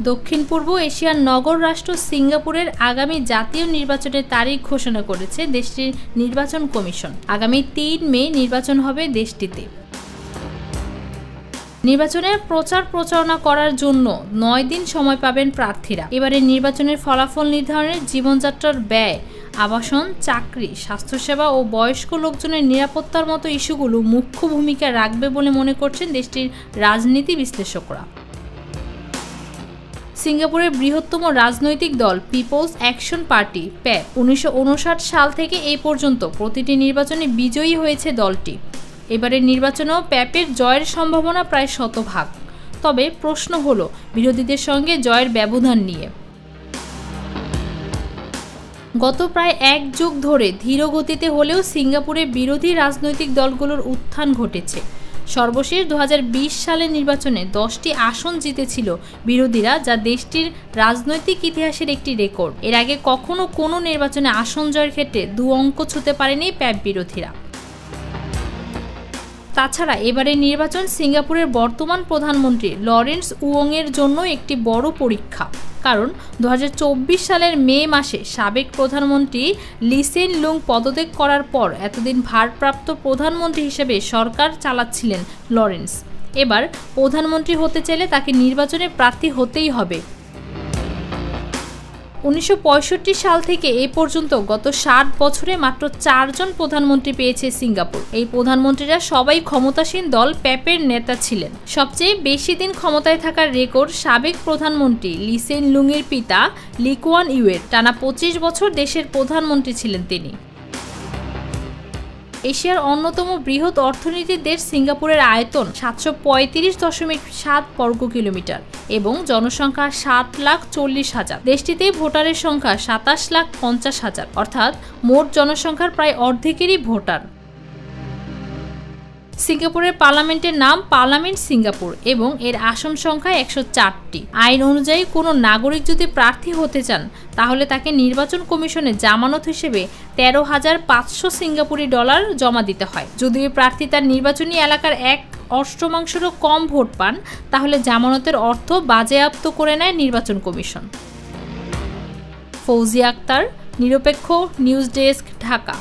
দক্ষিণ পূর্ব এশিয়ার নগর রাষ্ট্র সিঙ্গাপুরের আগামী জাতীয় নির্বাচনের তারিখ ঘোষণা করেছে দেশটির নির্বাচন কমিশন। আগামী ৩ মে নির্বাচন হবে দেশটিতে। নির্বাচনের প্রচার প্রচারণা করার জন্য ৯ দিন সময় পাবেন প্রার্থীরা। এবারে নির্বাচনের ফলাফল নির্ধারণের জীবনযাত্রার ব্যয়, আবাসন, চাকরি, স্বাস্থ্যসেবা ও বয়স্ক লোকজনের নিরাপত্তার মতো ইস্যুগুলো মুখ্য ভূমিকা রাখবে বলে মনে করছেন দেশটির রাজনীতি বিশ্লেষকরা। সিঙ্গাপুরের বৃহত্তম রাজনৈতিক দল পিপলস অ্যাকশন পার্টি প্যাপ ১৯৫৯ সাল থেকে এই পর্যন্ত প্রতিটি নির্বাচনে বিজয়ী হয়েছে দলটি। এবারের নির্বাচনেও প্যাপের জয়ের সম্ভাবনা প্রায় শতভাগ। তবে প্রশ্ন হলো বিরোধীদের সঙ্গে জয়ের ব্যবধান নিয়ে। গত প্রায় ১ যুগ ধরে ধীর গতিতে হলেও সিঙ্গাপুরে বিরোধী রাজনৈতিক দলগুলোর উত্থান ঘটেছে। সর্বশেষ ২০২০ সালের নির্বাচনে ১০টি আসন জিতেছিল বিরোধীরা, যা দেশটির রাজনৈতিক ইতিহাসের একটি রেকর্ড। এর আগে কখনো কোনো নির্বাচনে আসন জয়ের ক্ষেত্রে ২ অঙ্ক ছুঁতে পারেনি প্যাপ বিরোধীরা। তাছাড়া এবারের নির্বাচন সিঙ্গাপুরের বর্তমান প্রধানমন্ত্রী লরেন্স উয়ংয়ের জন্য একটি বড় পরীক্ষা। কারণ ২০২৪ সালের মে মাসে সাবেক প্রধানমন্ত্রী লি সেন লুং পদত্যাগ করার পর এতদিন ভারপ্রাপ্ত প্রধানমন্ত্রী হিসেবে সরকার চালাচ্ছিলেন লরেন্স। এবার প্রধানমন্ত্রী হতে চাইলে তাকে নির্বাচনে প্রার্থী হতেই হবে। ১৯৬৫ সাল থেকে এ পর্যন্ত গত ৬০ বছরে মাত্র ৪ জন প্রধানমন্ত্রী পেয়েছে সিঙ্গাপুর। এই প্রধানমন্ত্রীরা সবাই ক্ষমতাসীন দল প্যাপের নেতা ছিলেন। সবচেয়ে বেশি দিন ক্ষমতায় থাকার রেকর্ড সাবেক প্রধানমন্ত্রী লি সেন লুংয়ের পিতা লি কুয়ান ইউয়ের। টানা ২৫ বছর দেশের প্রধানমন্ত্রী ছিলেন তিনি। এশিয়ার অন্যতম বৃহৎ অর্থনীতির দেশ সিঙ্গাপুরের আয়তন ৭৩৫.৭ বর্গ কিলোমিটার এবং জনসংখ্যা ৭,৪০,০০০। দেশটিতে ভোটারের সংখ্যা ২৭,৫০,০০০, অর্থাৎ মোট জনসংখ্যার প্রায় অর্ধেকেরই ভোটার। সিঙ্গাপুরের পার্লামেন্টের নাম পার্লামেন্ট সিঙ্গাপুর এবং এর আসন সংখ্যা ১০৪টি। আইন অনুযায়ী কোনো নাগরিক যদি প্রার্থী হতে চান তাহলে তাকে নির্বাচন কমিশনে জামানত হিসেবে ১৩,৫০০ সিঙ্গাপুরি ডলার জমা দিতে হয়। যদি ওই প্রার্থী তার নির্বাচনী এলাকার ১/৮ কম ভোট পান তাহলে জামানতের অর্থ বাজেয়াপ্ত করে নেয় নির্বাচন কমিশন। ফৌজিয়া আক্তার, নিরপেক্ষ নিউজ ডেস্ক, ঢাকা।